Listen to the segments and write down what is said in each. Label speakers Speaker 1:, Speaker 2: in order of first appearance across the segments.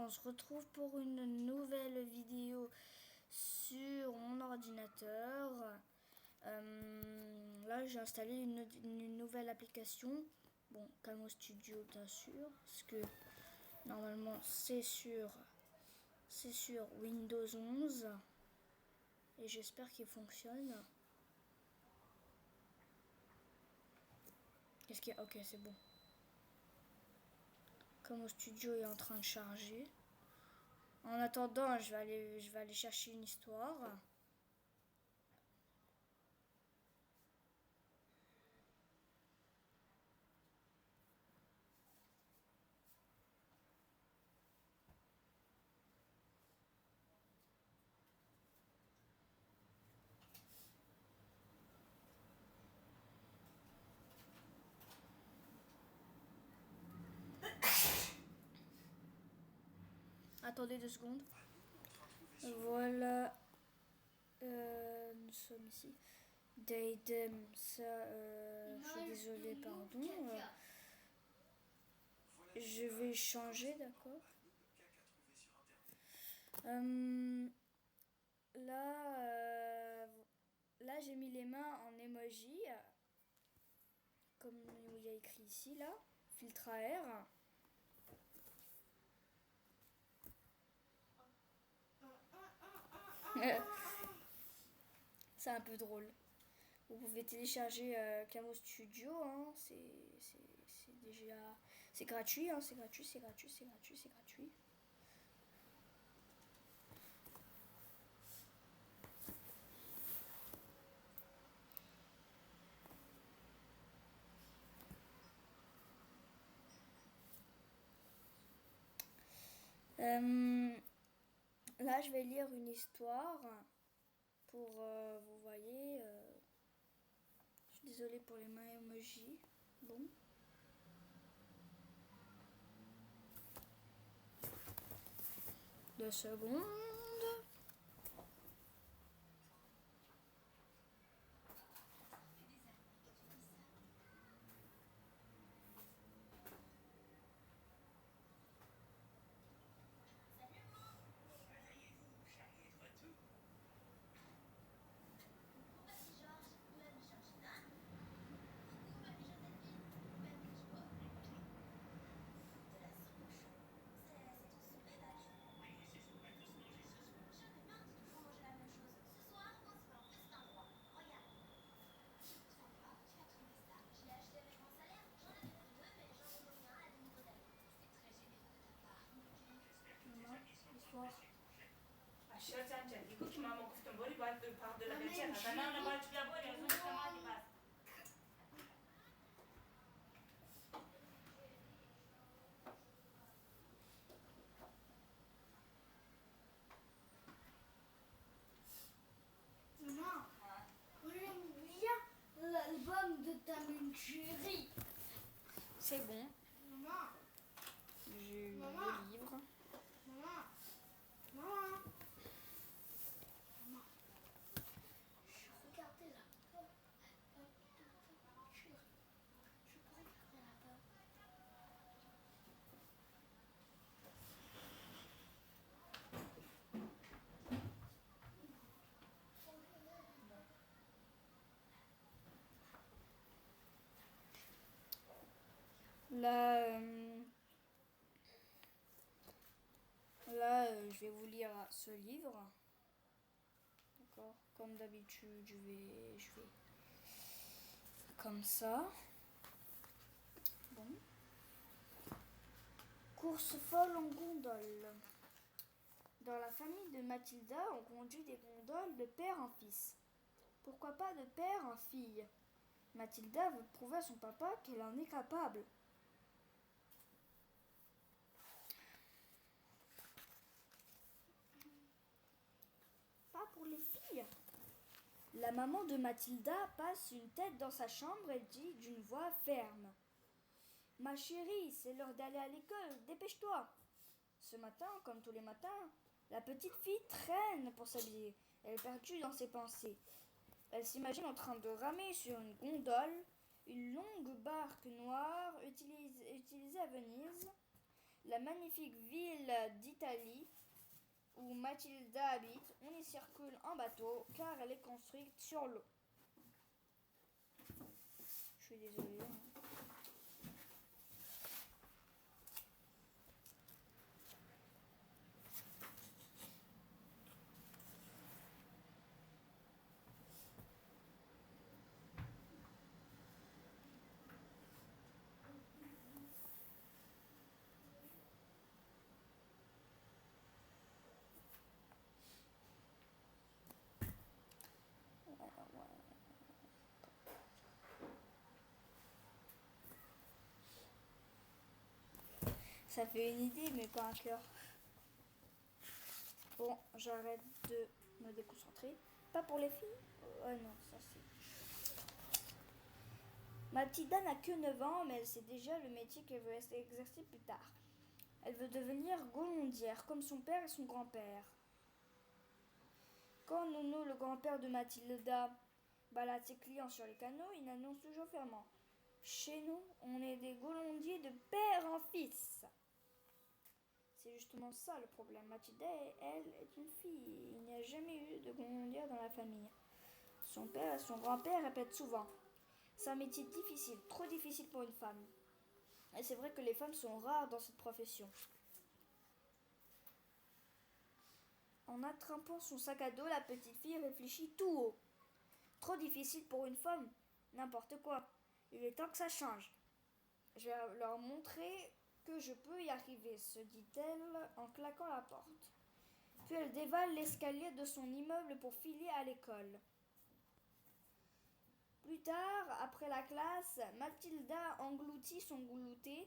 Speaker 1: on se retrouve pour une nouvelle vidéo sur mon ordinateur. Là, j'ai installé une nouvelle application. Bon, Camo Studio, bien sûr, parce que normalement, c'est sur Windows 11. Et j'espère qu'il fonctionne. Qu'est-ce qu'il y a? Ok, c'est bon. Camo Studio est en train de charger. En attendant, je vais aller chercher une histoire. Attendez 2 secondes. Voilà. Nous sommes ici. Daydem, ça, je suis désolée, pardon. Je vais changer, d'accord. Là, j'ai mis les mains en emoji, comme il y a écrit ici, là. Filtre à air. C'est un peu drôle. Vous pouvez télécharger Camo Studio, hein. C'est déjà... C'est gratuit, hein. C'est gratuit. Là, je vais lire une histoire pour, vous voyez, je suis désolée pour les mains emoji. Bon. Deux secondes.
Speaker 2: Maman, j'aime bien l'album de Tom et Jerry.
Speaker 1: C'est bon.
Speaker 2: Maman,
Speaker 1: J'ai eu
Speaker 2: Maman.
Speaker 1: le livre.
Speaker 2: Maman, je regardais là-bas. Je peux regarder là-bas.
Speaker 1: Là, je vais vous lire ce livre. D'accord. Comme d'habitude, je vais comme ça. Bon. Course folle en gondole. Dans la famille de Mathilda, on conduit des gondoles de père en fils. Pourquoi pas de père en fille? Mathilda veut prouver à son papa qu'elle en est capable. Pas pour les filles. La maman de Mathilda passe une tête dans sa chambre et dit d'une voix ferme: Ma chérie, c'est l'heure d'aller à l'école, dépêche-toi. Ce matin, comme tous les matins, la petite fille traîne pour s'habiller. Elle est perdue dans ses pensées. Elle s'imagine en train de ramer sur une gondole, une longue barque noire utilisée à Venise, la magnifique ville d'Italie où Mathilda habite, on y circule en bateau car elle est construite sur l'eau. Je suis désolée. Ça fait une idée, mais pas un cœur. Bon, j'arrête de me déconcentrer. Pas pour les filles? Oh non, ça c'est... Mathilda n'a que 9 ans, mais elle sait déjà le métier qu'elle veut exercer plus tard. Elle veut devenir golondière, comme son père et son grand-père. Quand Nono, le grand-père de Mathilda, balade ses clients sur les canaux, il annonce toujours fermement: chez nous, on est des golondiers de père en fils. C'est justement ça le problème. Mathilda, elle, est une fille. Il n'y a jamais eu de golondière dans la famille. Son père et son grand-père répètent souvent: c'est un métier difficile, trop difficile pour une femme. Et c'est vrai que les femmes sont rares dans cette profession. En attrapant son sac à dos, la petite fille réfléchit tout haut. Trop difficile pour une femme? N'importe quoi. Il est temps que ça change. Je vais leur montrer que je peux y arriver, se dit-elle en claquant la porte. Puis elle dévale l'escalier de son immeuble pour filer à l'école. Plus tard, après la classe, Mathilda engloutit son goûter.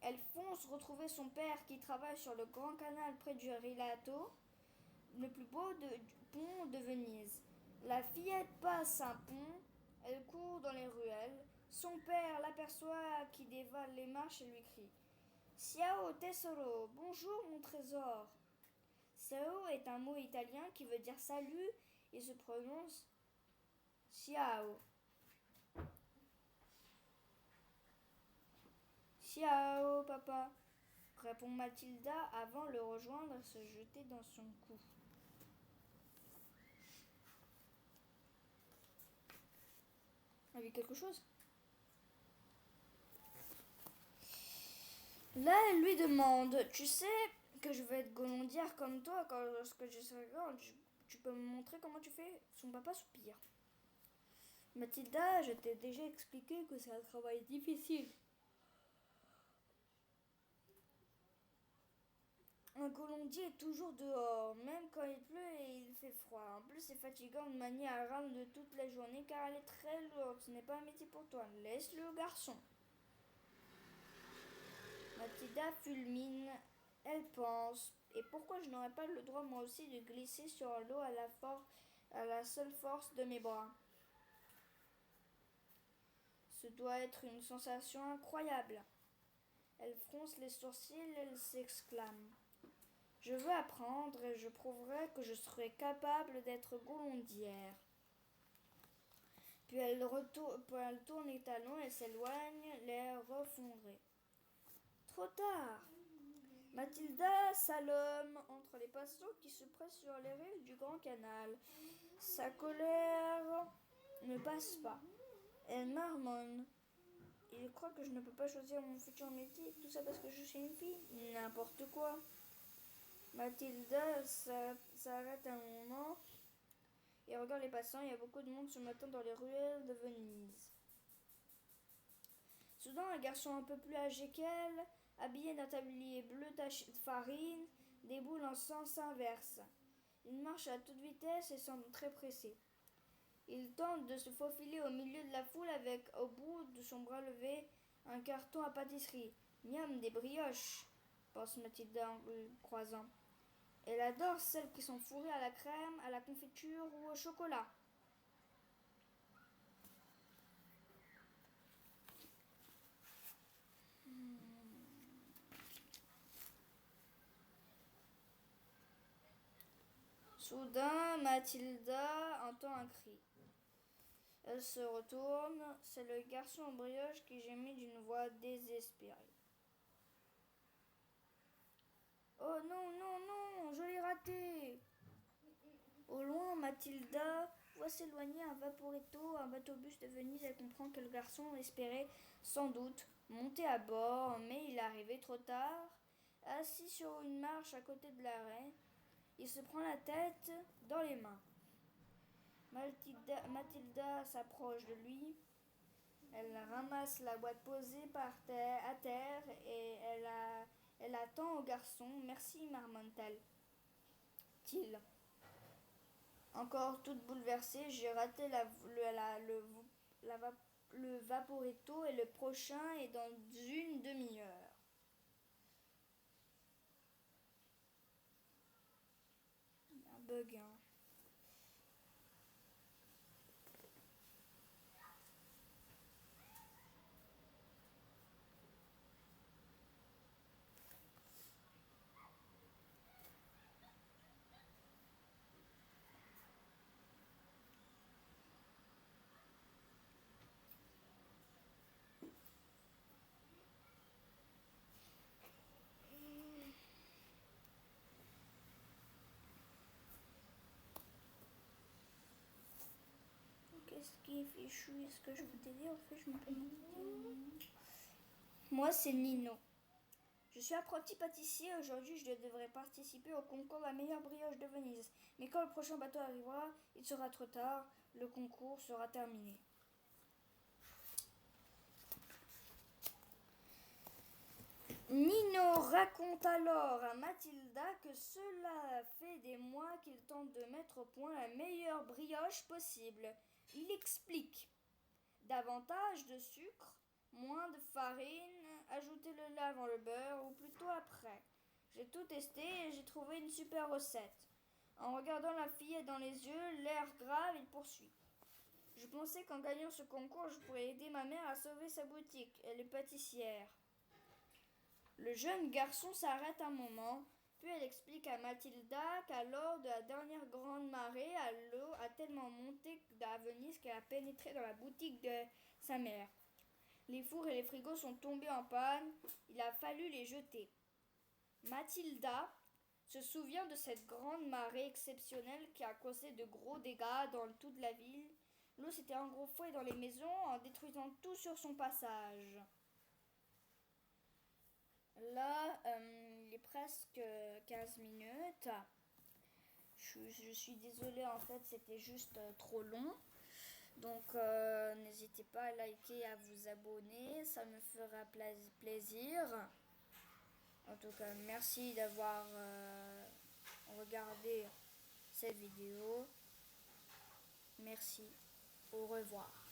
Speaker 1: Elle fonce retrouver son père qui travaille sur le grand canal près du Rialto, le plus beau pont de Venise. La fillette passe un pont, elle court dans les ruelles. Son père l'aperçoit qui dévale les marches et lui crie: Ciao tesoro, bonjour mon trésor. Ciao est un mot italien qui veut dire salut et se prononce ciao. Ciao papa, répond Mathilda avant de le rejoindre et se jeter dans son cou. A vu quelque chose? Là, elle lui demande: tu sais que je vais être golondière comme toi lorsque je serai grande. Tu peux me montrer comment tu fais? Son papa soupire. Mathilda, je t'ai déjà expliqué que c'est un travail difficile. Un golondier est toujours dehors, même quand il pleut et il fait froid. En plus, c'est fatigant de manier à rame de toute la journée car elle est très lourde. Ce n'est pas un métier pour toi. Laisse-le au garçon. Mathilda fulmine. Elle pense: et pourquoi je n'aurais pas le droit moi aussi de glisser sur l'eau à la seule force de mes bras? Ce doit être une sensation incroyable. Elle fronce les sourcils, elle s'exclame: je veux apprendre et je prouverai que je serai capable d'être golondière. Puis elle tourne les talons et s'éloigne, l'air refondré. Trop tard. Mathilda salome entre les passants qui se pressent sur les rives du grand canal. Sa colère ne passe pas. Elle marmonne: il croit que je ne peux pas choisir mon futur métier, tout ça parce que je suis une fille? N'importe quoi. Mathilda s'arrête un moment et regarde les passants. Il y a beaucoup de monde ce matin dans les ruelles de Venise. Soudain, un garçon un peu plus âgé qu'elle, habillé d'un tablier bleu taché de farine, déboule en sens inverse. Il marche à toute vitesse et semble très pressé. Il tente de se faufiler au milieu de la foule avec, au bout de son bras levé, un carton à pâtisserie. Miam, des brioches, pense Mathilda en le croisant. Elle adore celles qui sont fourrées à la crème, à la confiture ou au chocolat. Soudain, Mathilda entend un cri. Elle se retourne. C'est le garçon en brioche qui gémit d'une voix désespérée. Oh non, non, non, je l'ai raté. raté. Au loin, Mathilda voit s'éloigner un Vaporetto, un bateau-bus de Venise. Elle comprend que le garçon espérait sans doute monter à bord, mais il est arrivé trop tard. Assis sur une marche à côté de l'arrêt, il se prend la tête dans les mains. Mathilda s'approche de lui. Elle ramasse la boîte posée à terre et elle attend au garçon. Merci, marmonne-t-il. Encore toute bouleversée, j'ai raté le Vaporetto et le prochain est dans une demi-heure. Un bug, hein. Qu'est-ce qui est fichu? Est-ce que je vous dire? En fait, je me demande. Moi, c'est Nino. Je suis apprenti pâtissier. Aujourd'hui, je devrais participer au concours de la meilleure brioche de Venise. Mais quand le prochain bateau arrivera, il sera trop tard. Le concours sera terminé. Nino raconte alors à Mathilda que cela fait des mois qu'il tente de mettre au point la meilleure brioche possible. Il explique davantage de sucre, moins de farine, ajouter le lait avant le beurre ou plutôt après. J'ai tout testé et j'ai trouvé une super recette. En regardant la fillette dans les yeux, l'air grave, il poursuit. Je pensais qu'en gagnant ce concours, je pourrais aider ma mère à sauver sa boutique. Elle est pâtissière. Le jeune garçon s'arrête un moment, puis elle explique à Mathilda qu'à lors de la dernière grande marée, l'eau a tellement monté à Venise qu'elle a pénétré dans la boutique de sa mère. Les fours et les frigos sont tombés en panne, il a fallu les jeter. Mathilda se souvient de cette grande marée exceptionnelle qui a causé de gros dégâts dans toute la ville. L'eau s'était engouffrée dans les maisons en détruisant tout sur son passage. Là, il est presque 15 minutes. Je suis désolée, en fait, c'était juste trop long. Donc, n'hésitez pas à liker et à vous abonner. Ça me fera plaisir. En tout cas, merci d'avoir regardé cette vidéo. Merci. Au revoir.